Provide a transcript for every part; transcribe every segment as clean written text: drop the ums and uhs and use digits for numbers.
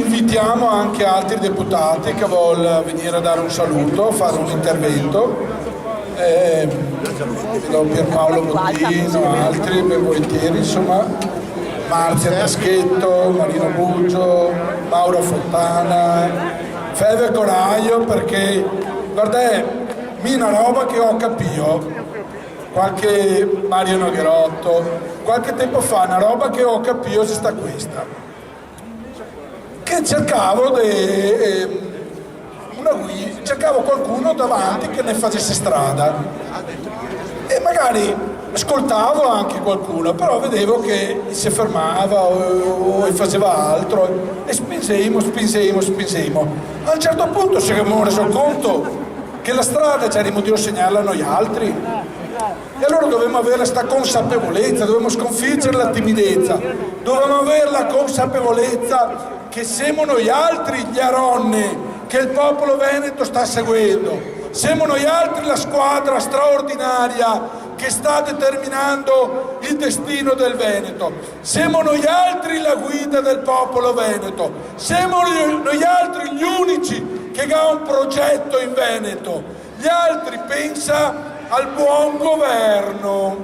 invitiamo anche altri deputati che vogliono venire a dare un saluto, fare un intervento. Pierpaolo Bottino, altri ben volentieri, insomma, Marzia Taschetto, Marino Buggio, Mauro Fontana, Feve Coraglio, perché guarda, mi una roba che ho capito, qualche Mario Nogherotto, qualche tempo fa, una roba che ho capito c'è sta questa, che cercavo cercavo qualcuno davanti che ne facesse strada e magari ascoltavo anche qualcuno, però vedevo che si fermava o faceva altro e spingemo. A un certo punto ci siamo resi conto che la strada c'erano di segnarla noi altri e allora dovevamo avere questa consapevolezza, dovevamo sconfiggere la timidezza, dovevamo avere la consapevolezza che siamo noi altri gli aronne che il popolo veneto sta seguendo, siamo noi altri la squadra straordinaria che sta determinando il destino del Veneto, siamo noi altri la guida del popolo veneto, siamo noi altri gli unici che ha un progetto in Veneto, gli altri pensa al buon governo,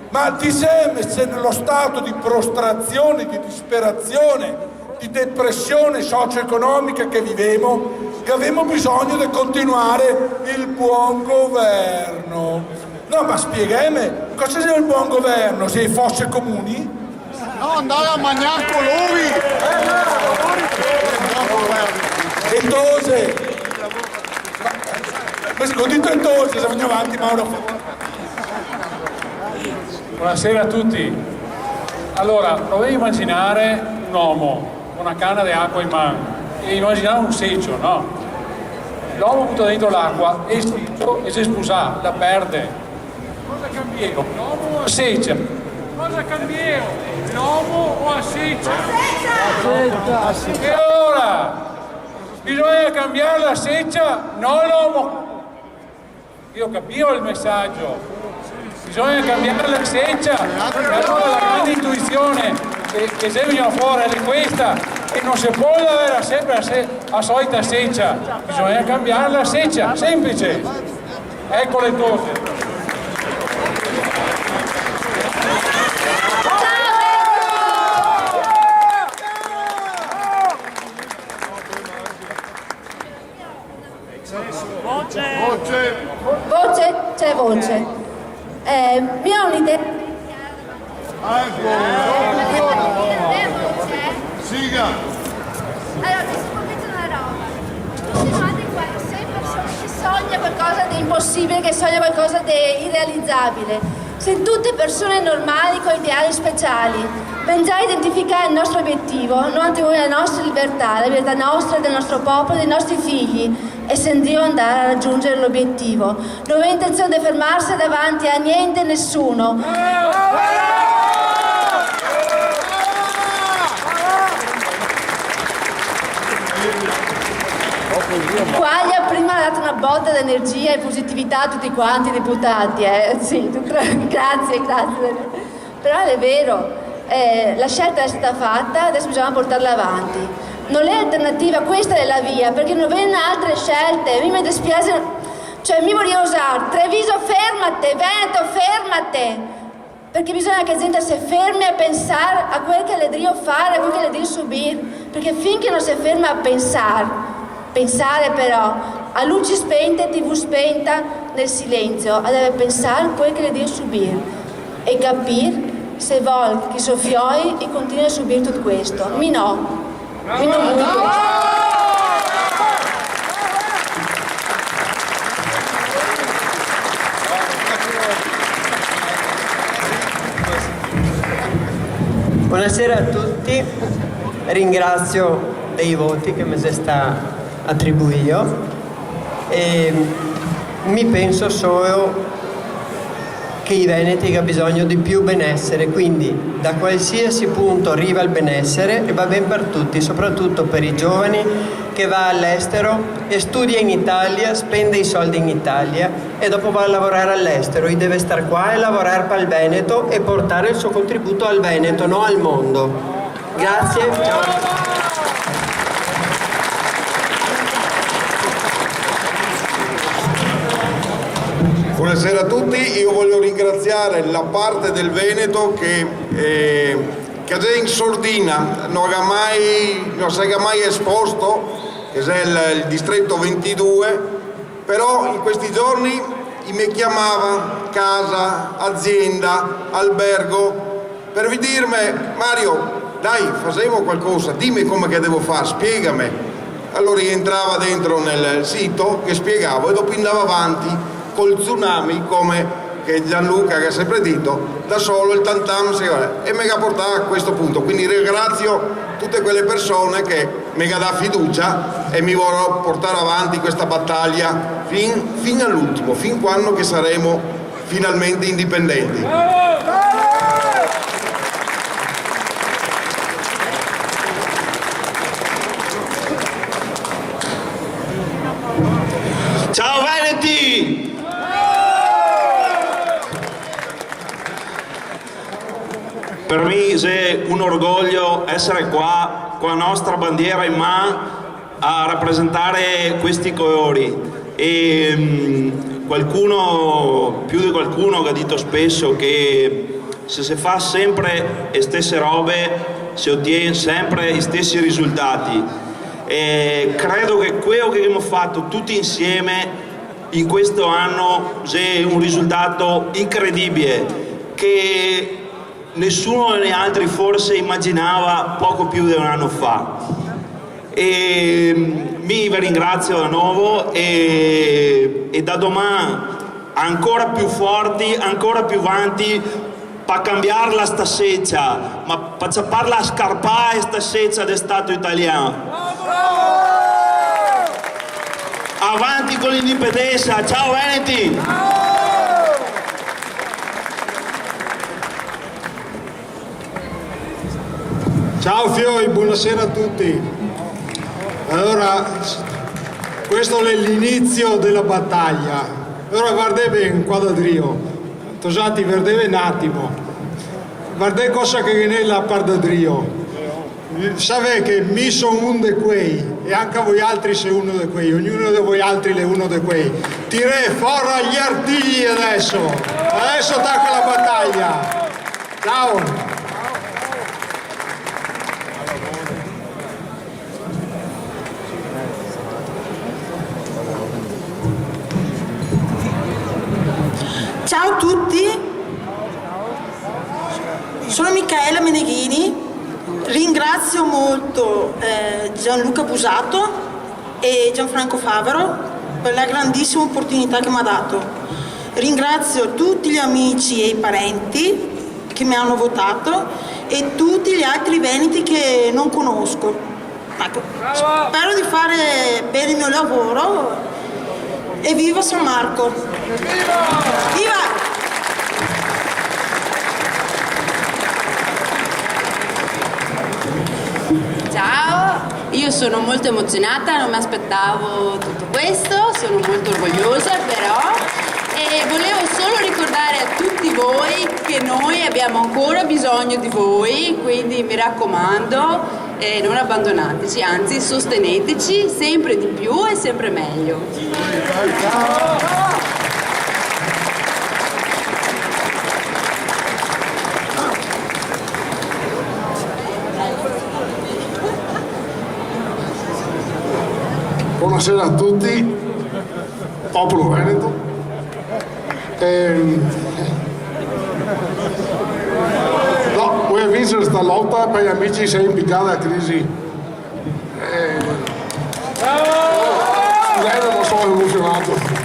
ma ti sei messo nello stato di prostrazione, di disperazione, di depressione socio-economica che vivemo, che avevamo bisogno di continuare il buon governo. No, ma spiegami, cosa sia il buon governo? Se fosse comuni? No, andare a mangiare colori! Entose! Ho detto entose, se andiamo avanti, Mauro. Buonasera a tutti. Allora, provate a immaginare un uomo con una canna di acqua in mano e immaginare un seccio, no? L'uomo butta dentro l'acqua e il seccio e si spusa, la perde. Cosa cambiamo? L'uomo o la seccia? Cosa cambiamo? L'uomo o la seccia? E ora? Bisogna cambiare la seccia, non l'uomo. Io capivo il messaggio. Bisogna cambiare la seccia. E allora la grande intuizione che se viene fuori è questa, e non si può avere sempre la solita seccia, bisogna cambiare la seccia, semplice. Ecco le cose. Voce, c'è voce. Mi ha un'idea. Siga! Allora, mi sto dicendo una roba. Tutti quanti qua, sei persone che sogna qualcosa di impossibile, che sogna qualcosa di irrealizzabile. Siamo tutte persone normali con ideali speciali. Ben già identificare il nostro obiettivo, noi attribuire la nostra libertà, la libertà nostra, del nostro popolo, dei nostri figli, e sentirò andare a raggiungere l'obiettivo. Non ho intenzione di fermarsi davanti a niente e nessuno. Quaglia prima ha dato una botta di energia e positività a tutti quanti i deputati, sì, grazie. Però è vero, la scelta è stata fatta, adesso bisogna portarla avanti. Non è alternativa, questa è la via, perché non vengono altre scelte. Mi dispiace, cioè mi voglio usare Treviso fermate, Veneto fermate, perché bisogna che la gente si fermi a pensare a quel che le devo fare, a quel che le devo subire, perché finché non si ferma a pensare però a luci spente, tv spenta, nel silenzio, a deve pensare a quel che le devo subire e capire se vuole che soffioi e continui a subire tutto questo. Mi no. Buonasera a tutti, ringrazio dei voti che mi si sta attribuito e mi penso solo che i veneti hanno bisogno di più benessere, quindi da qualsiasi punto arriva il benessere e va bene per tutti, soprattutto per i giovani che va all'estero e studia in Italia, spende i soldi in Italia e dopo va a lavorare all'estero e deve stare qua e lavorare per il Veneto e portare il suo contributo al Veneto, non al mondo. Grazie. Ciao. Buonasera a tutti, io voglio ringraziare la parte del Veneto che è in sordina, non si è mai esposto, che è il distretto 22, però in questi giorni mi chiamava casa, azienda, albergo, per dirmi: Mario, dai, facevo qualcosa, dimmi come che devo fare, spiegami. Allora entrava dentro nel sito che spiegavo e dopo andavo avanti col tsunami, come che Gianluca che ha sempre detto, da solo il tantam e mi ha portato a questo punto. Quindi ringrazio tutte quelle persone che mi dà fiducia e mi vorrò portare avanti questa battaglia fino all'ultimo, fin quando che saremo finalmente indipendenti. Ciao Veneti! Per me è un orgoglio essere qua con la nostra bandiera in mano a rappresentare questi colori. E qualcuno, più di qualcuno, che ha detto spesso che se si fa sempre le stesse robe si ottiene sempre gli stessi risultati. E credo che quello che abbiamo fatto tutti insieme in questo anno è un risultato incredibile che nessuno degli altri forse immaginava poco più di un anno fa. E vi ringrazio di nuovo e da domani ancora più forti, ancora più avanti per cambiare la stasseccia, ma per saperla scarpare sta seccia del Stato italiano. Avanti con l'indipendenza, ciao Veneti! Ciao Fioi, buonasera a tutti. Allora, questo è l'inizio della battaglia. Allora guardate in quadradrio, tosati guardate un attimo, guardate cosa che è la quadradrio. Sapete che mi sono uno di quei e anche voi altri sei uno di quei, ognuno di voi altri è uno di quei. Tirate fuori gli artigli adesso attacca la battaglia. Ciao! Ciao a tutti, sono Michaela Meneghini, ringrazio molto Gianluca Busato e Gianfranco Favaro per la grandissima opportunità che mi ha dato. Ringrazio tutti gli amici e i parenti che mi hanno votato e tutti gli altri veneti che non conosco. Ecco, spero di fare bene il mio lavoro e viva San Marco! Viva! Ciao, io sono molto emozionata, non mi aspettavo tutto questo, sono molto orgogliosa però e volevo solo ricordare a tutti voi che noi abbiamo ancora bisogno di voi, quindi mi raccomando non abbandonateci, anzi sosteneteci sempre di più e sempre meglio. Buonasera a tutti, popolo veneto. No, vuoi vincere questa lotta per gli amici sei in picata crisi. Scusate, non sono emozionato.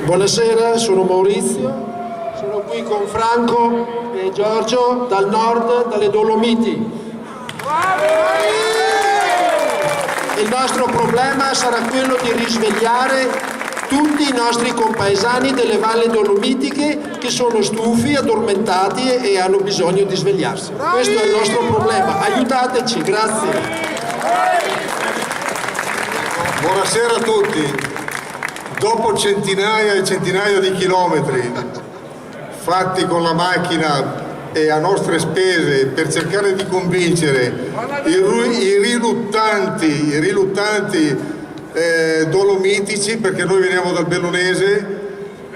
Buonasera, sono Maurizio, sono qui con Franco e Giorgio dal nord, dalle Dolomiti. Il nostro problema sarà quello di risvegliare tutti i nostri compaesani delle valli dolomitiche che sono stufi, addormentati e hanno bisogno di svegliarsi. Questo è il nostro problema, aiutateci, grazie. Buonasera a tutti. Dopo centinaia e centinaia di chilometri, fatti con la macchina e a nostre spese per cercare di convincere i riluttanti dolomitici, perché noi veniamo dal Bellunese,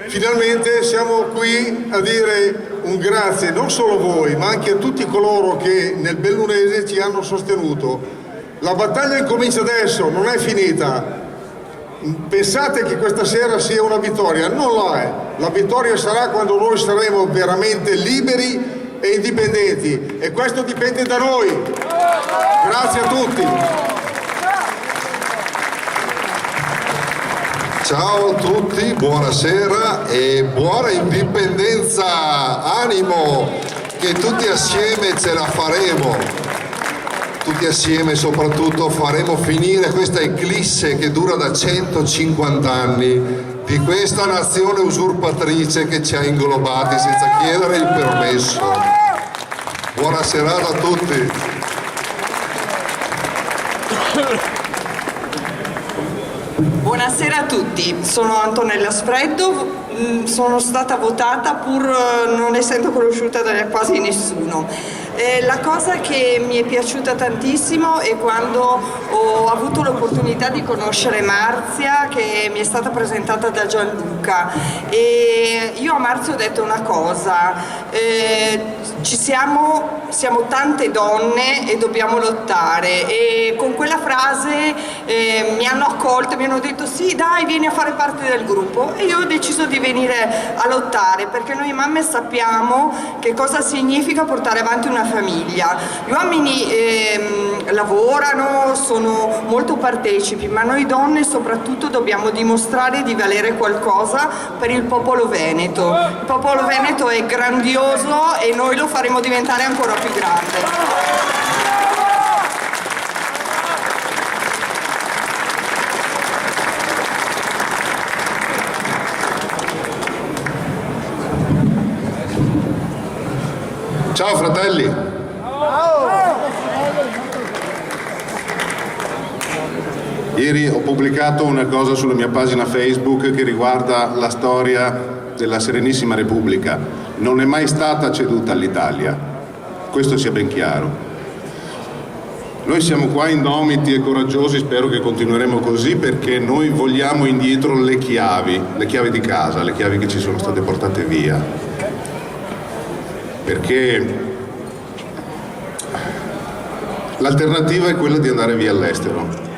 finalmente siamo qui a dire un grazie non solo a voi ma anche a tutti coloro che nel Bellunese ci hanno sostenuto. La battaglia incomincia adesso, non è finita. Pensate che questa sera sia una vittoria? Non lo è. La vittoria sarà quando noi saremo veramente liberi e indipendenti, e questo dipende da noi. Grazie a tutti. Ciao a tutti, buonasera e buona indipendenza, animo, che tutti assieme ce la faremo, tutti assieme soprattutto faremo finire questa eclisse che dura da 150 anni di questa nazione usurpatrice che ci ha inglobati senza chiedere il permesso. Buona serata a tutti. Buonasera a tutti, sono Antonella Sfreddo, sono stata votata pur non essendo conosciuta da quasi nessuno. La cosa che mi è piaciuta tantissimo è quando ho avuto l'opportunità di conoscere Marzia, che mi è stata presentata da Gianluca, e io a Marzia ho detto una cosa: siamo tante donne e dobbiamo lottare, e con quella frase mi hanno accolto, mi hanno detto sì dai, vieni a fare parte del gruppo, e io ho deciso di venire a lottare, perché noi mamme sappiamo che cosa significa portare avanti una famiglia. Gli uomini lavorano, sono molto partecipi, ma noi donne soprattutto dobbiamo dimostrare di valere qualcosa per il popolo veneto. Il popolo veneto è grandioso e noi lo faremo diventare ancora più grande. Ciao fratelli! Ieri ho pubblicato una cosa sulla mia pagina Facebook che riguarda la storia della Serenissima Repubblica. Non è mai stata ceduta all'Italia, questo sia ben chiaro. Noi siamo qua indomiti e coraggiosi, spero che continueremo così, perché noi vogliamo indietro le chiavi di casa, le chiavi che ci sono state portate via. Perché l'alternativa è quella di andare via all'estero,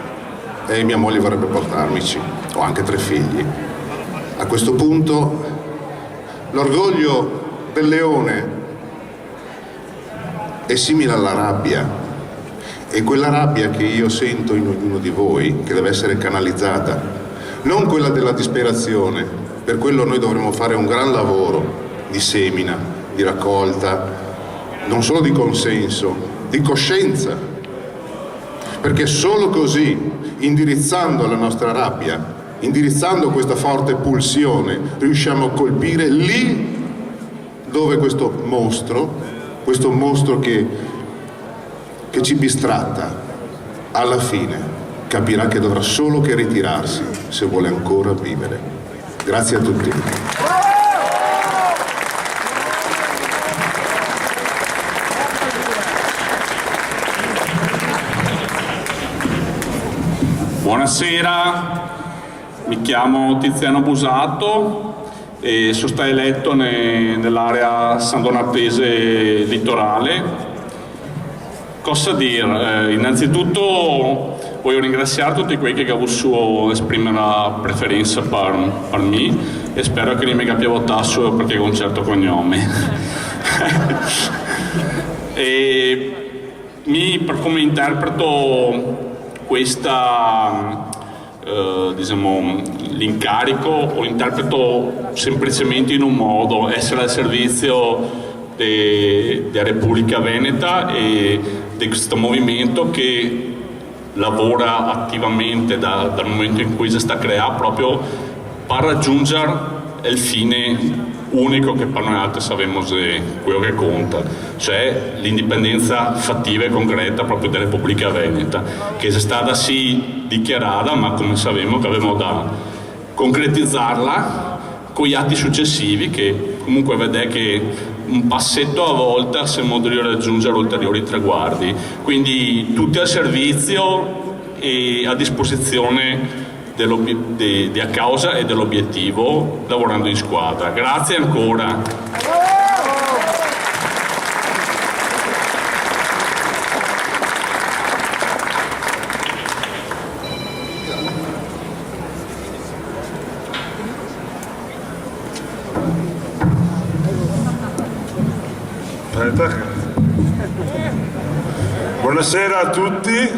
e mia moglie vorrebbe portarmici, ho anche 3 figli. A questo punto l'orgoglio del leone è simile alla rabbia, e quella rabbia che io sento in ognuno di voi, che deve essere canalizzata, non quella della disperazione. Per quello noi dovremo fare un gran lavoro di semina, di raccolta, non solo di consenso, di coscienza, perché solo così, indirizzando la nostra rabbia, indirizzando questa forte pulsione, riusciamo a colpire lì dove questo mostro che ci bistratta, alla fine capirà che dovrà solo che ritirarsi se vuole ancora vivere. Grazie a tutti. Buonasera, mi chiamo Tiziano Busato e sono stato eletto nell'area sandonatese litorale. Cosa dire? Innanzitutto voglio ringraziare tutti quelli che hanno voluto esprimere la preferenza per me, e spero che non mi abbia votato perché ho un certo cognome. Per come interpreto questa, l'incarico, lo interpreto semplicemente in un modo: essere al servizio della Repubblica Veneta e di questo movimento che lavora attivamente dal momento in cui si sta creando, proprio per raggiungere il fine unico che per noi altri sappiamo quello che conta, cioè l'indipendenza fattiva e concreta proprio della Repubblica Veneta, che è stata sì dichiarata, ma come sappiamo che avevamo da concretizzarla con gli atti successivi che comunque vede che un passetto a volta c'è modo di raggiungere ulteriori traguardi. Quindi tutti al servizio e a disposizione a causa e dell'obiettivo, lavorando in squadra. Grazie ancora. Buonasera a tutti,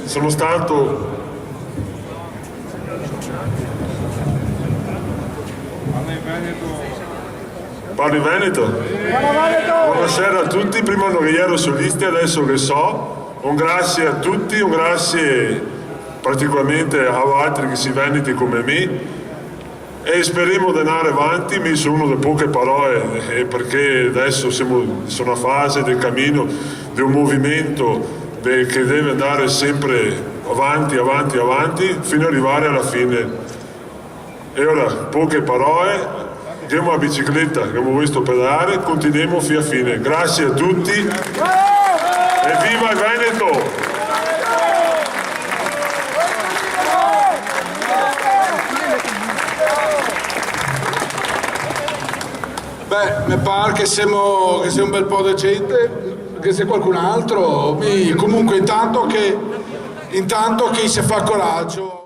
sono stato Parli Veneto? Buonasera a tutti, prima non ero solisti, adesso che so, un grazie a tutti, un grazie particolarmente a altri che si veneti come me e speriamo di andare avanti. Mi sono le poche parole perché adesso siamo in una fase del cammino di un movimento che deve andare sempre avanti fino ad arrivare alla fine. E ora poche parole, andiamo a bicicletta che abbiamo visto pedalare, continuiamo fino a fine. Grazie a tutti e viva il Veneto! Beh, mi pare che siamo un bel po' di gente, che se qualcun altro, comunque intanto che si fa coraggio.